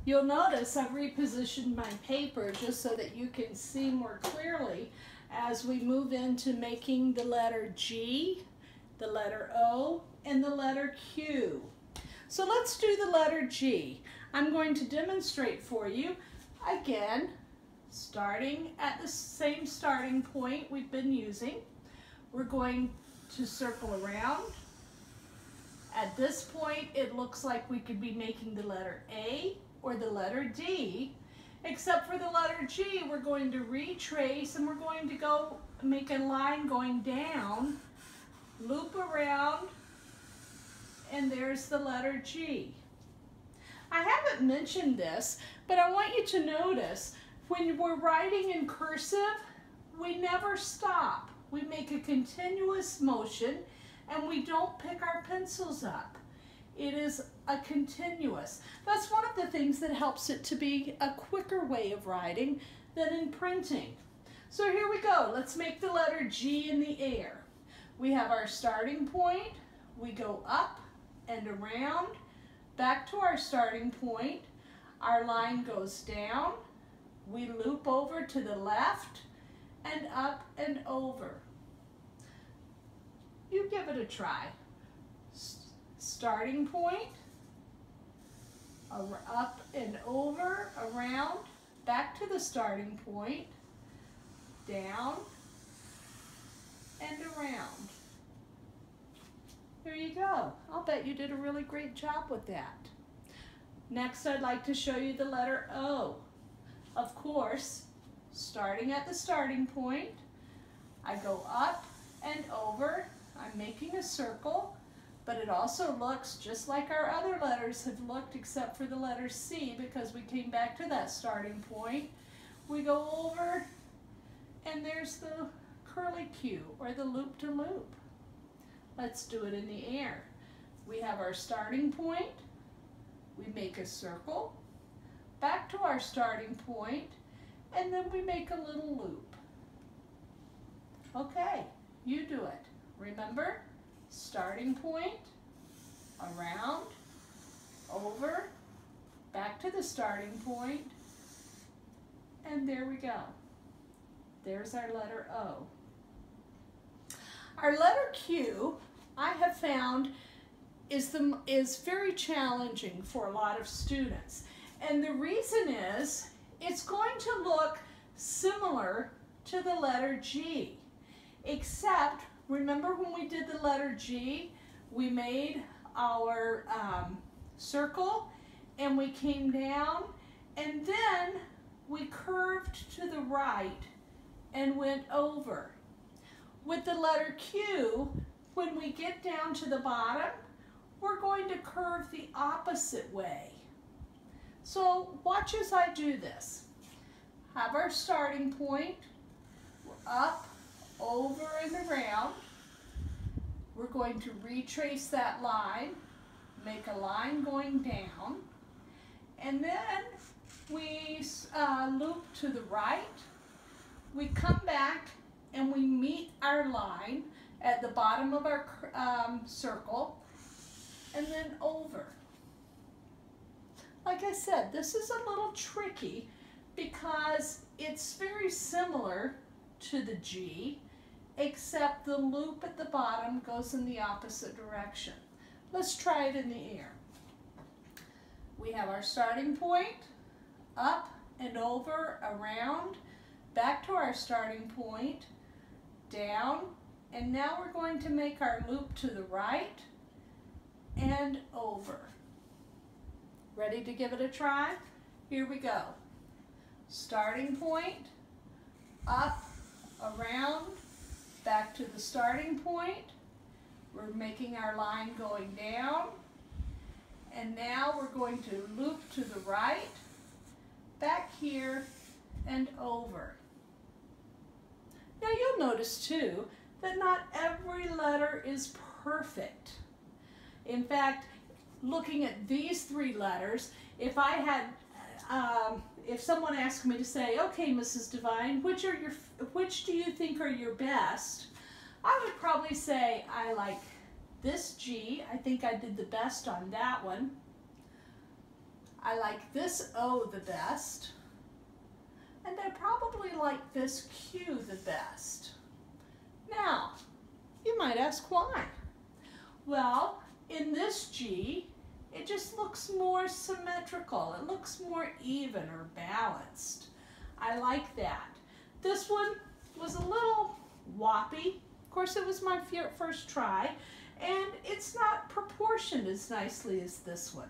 You'll notice I've repositioned my paper just so that you can see more clearly as we move into making the letter G, the letter O, and the letter Q. So let's do the letter G. I'm going to demonstrate for you, again, starting at the same starting point we've been using. We're going to circle around. At this point, it looks like we could be making the letter A or the letter D, except for the letter G, we're going to retrace and we're going to go make a line going down, loop around, and there's the letter G. I haven't mentioned this, but I want you to notice when we're writing in cursive, we never stop. We make a continuous motion and we don't pick our pencils up. It is a continuous. That's one of the things that helps it to be a quicker way of writing than in printing. So here we go. Let's make the letter G in the air. We have our starting point. We go up and around, back to our starting point. Our line goes down. We loop over to the left and up and over. You give it a try. Starting point, up and over, around, back to the starting point, down and around. There you go. I'll bet you did a really great job with that. Next, I'd like to show you the letter O. Of course, starting at the starting point, I go up and over. I'm making a circle, but it also looks just like our other letters have looked except for the letter C because we came back to that starting point. We go over and there's the curly Q or the loop-to-loop. Let's do it in the air. We have our starting point, we make a circle, back to our starting point, and then we make a little loop. Okay, you do it. Remember, starting point, around, over, back to the starting point, and there we go. There's our letter O. Our letter Q, I have found, is very challenging for a lot of students. And the reason is, it's going to look similar to the letter G, except, remember when we did the letter G, we made our circle and we came down and then we curved to the right and went over. With the letter Q, when we get down to the bottom, we're going to curve the opposite way. So watch as I do this. Have our starting point, we're up, over and around. We're going to retrace that line, make a line going down, and then we loop to the right. We come back and we meet our line at the bottom of our circle, and then over. Like I said, this is a little tricky because it's very similar to the G, except the loop at the bottom goes in the opposite direction. Let's try it in the air. We have our starting point, up and over, around, back to our starting point, down, and now we're going to make our loop to the right and over. Ready to give it a try? Here we go. Starting point, up, around, back to the starting point. We're making our line going down, and now we're going to loop to the right, back here, and over. Now you'll notice too that not every letter is perfect. In fact, looking at these three letters, if I had, if someone asked me to say, okay, Mrs. Devine, which do you think are your best? I would probably say I like this G. I think I did the best on that one. I like this O the best, and I probably like this Q the best. Now, you might ask why. Well, in this G, it just looks more symmetrical. It looks more even or balanced. I like that. This one was a little woppy. Of course, it was my first try, and it's not proportioned as nicely as this one.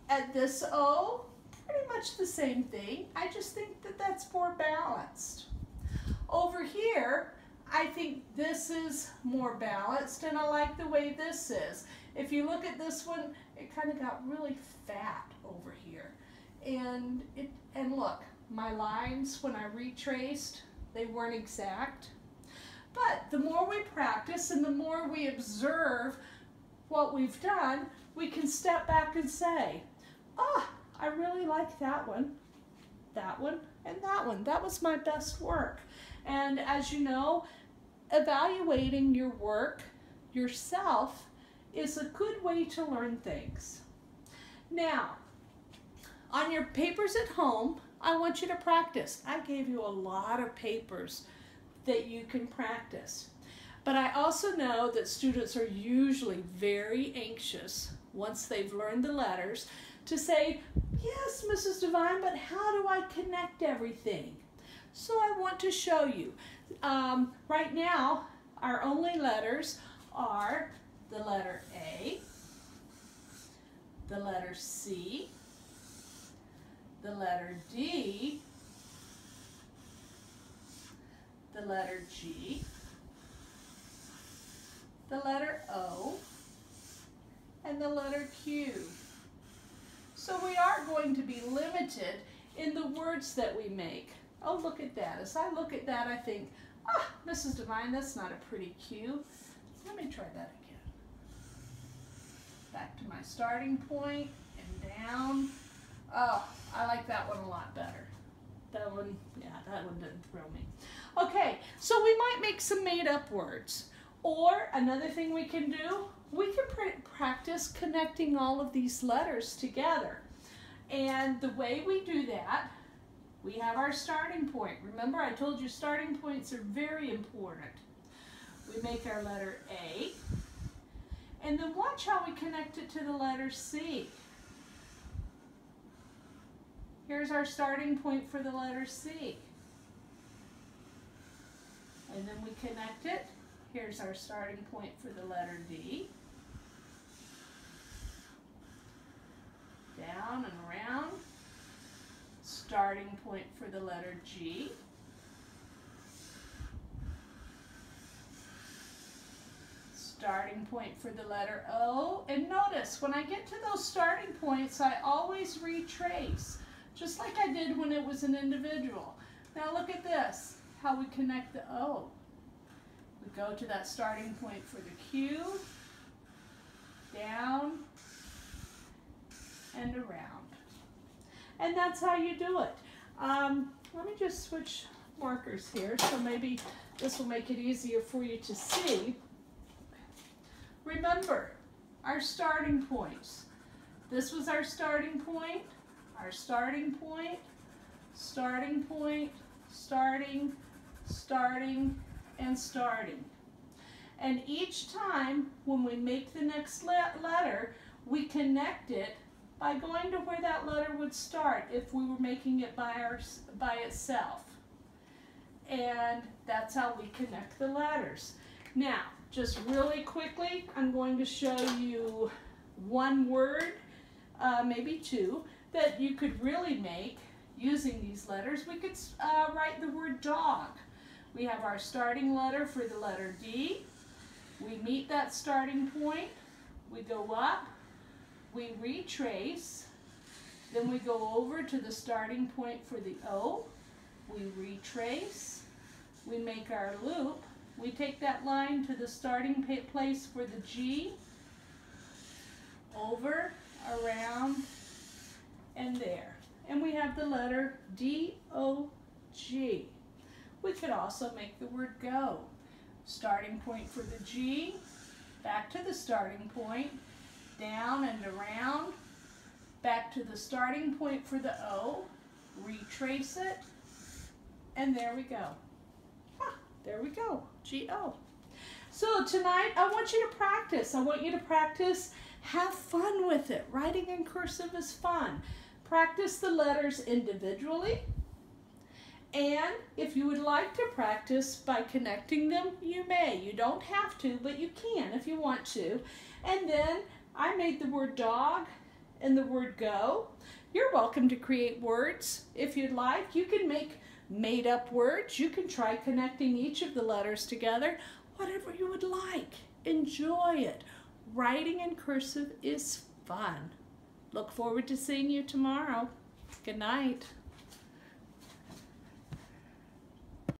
At this O, pretty much the same thing. I just think that that's more balanced. Over here, I think this is more balanced, and I like the way this is. If you look at this one, it kind of got really fat over here. And look, my lines, when I retraced, they weren't exact. But the more we practice and the more we observe what we've done, we can step back and say, oh, I really like that one, and that one. That was my best work. And as you know, evaluating your work yourself is a good way to learn things. Now, on your papers at home, I want you to practice. I gave you a lot of papers that you can practice. But I also know that students are usually very anxious once they've learned the letters to say, yes, Mrs. Devine, but how do I connect everything? So I want to show you. Right now, our only letters are the letter A, the letter C, the letter D, the letter G, the letter O, and the letter Q. So we are going to be limited in the words that we make. Oh, look at that. As I look at that, I think, ah, Mrs. Devine, that's not a pretty Q. Let me try that again. Back to my starting point and down. Oh, I like that one a lot better. That one, yeah, that one didn't thrill me. Okay, so we might make some made-up words. Or another thing we can do, we can practice connecting all of these letters together. And the way we do that, we have our starting point. Remember, I told you starting points are very important. We make our letter A, and then watch how we connect it to the letter C. Here's our starting point for the letter C. And then we connect it. Here's our starting point for the letter D. Down and around. Starting point for the letter G. Starting point for the letter O. And notice, when I get to those starting points, I always retrace, just like I did when it was an individual. Now look at this, how we connect the O. We go to that starting point for the Q, down, and around. And that's how you do it. Let me just switch markers here, so maybe this will make it easier for you to see. Remember, our starting points. This was our starting point, starting, and starting. And each time when we make the next letter, we connect it by going to where that letter would start if we were making it by itself. And that's how we connect the letters. Now, just really quickly, I'm going to show you one word, maybe two, that you could really make using these letters. We could write the word dog. We have our starting letter for the letter D. We meet that starting point. We go up. We retrace. Then we go over to the starting point for the O. We retrace. We make our loop. We take that line to the starting place for the G. Over, around, and there. And we have the letter D-O-G. We could also make the word go. Starting point for the G, back to the starting point, down and around, back to the starting point for the O, retrace it, and there we go. There we go, G-O. So tonight, I want you to practice. I want you to practice, have fun with it. Writing in cursive is fun. Practice the letters individually. And if you would like to practice by connecting them, you may. You don't have to, but you can if you want to. And then I made the word dog and the word go. You're welcome to create words if you'd like. You can make made up words. You can try connecting each of the letters together. Whatever you would like. Enjoy it. Writing in cursive is fun. Look forward to seeing you tomorrow. Good night.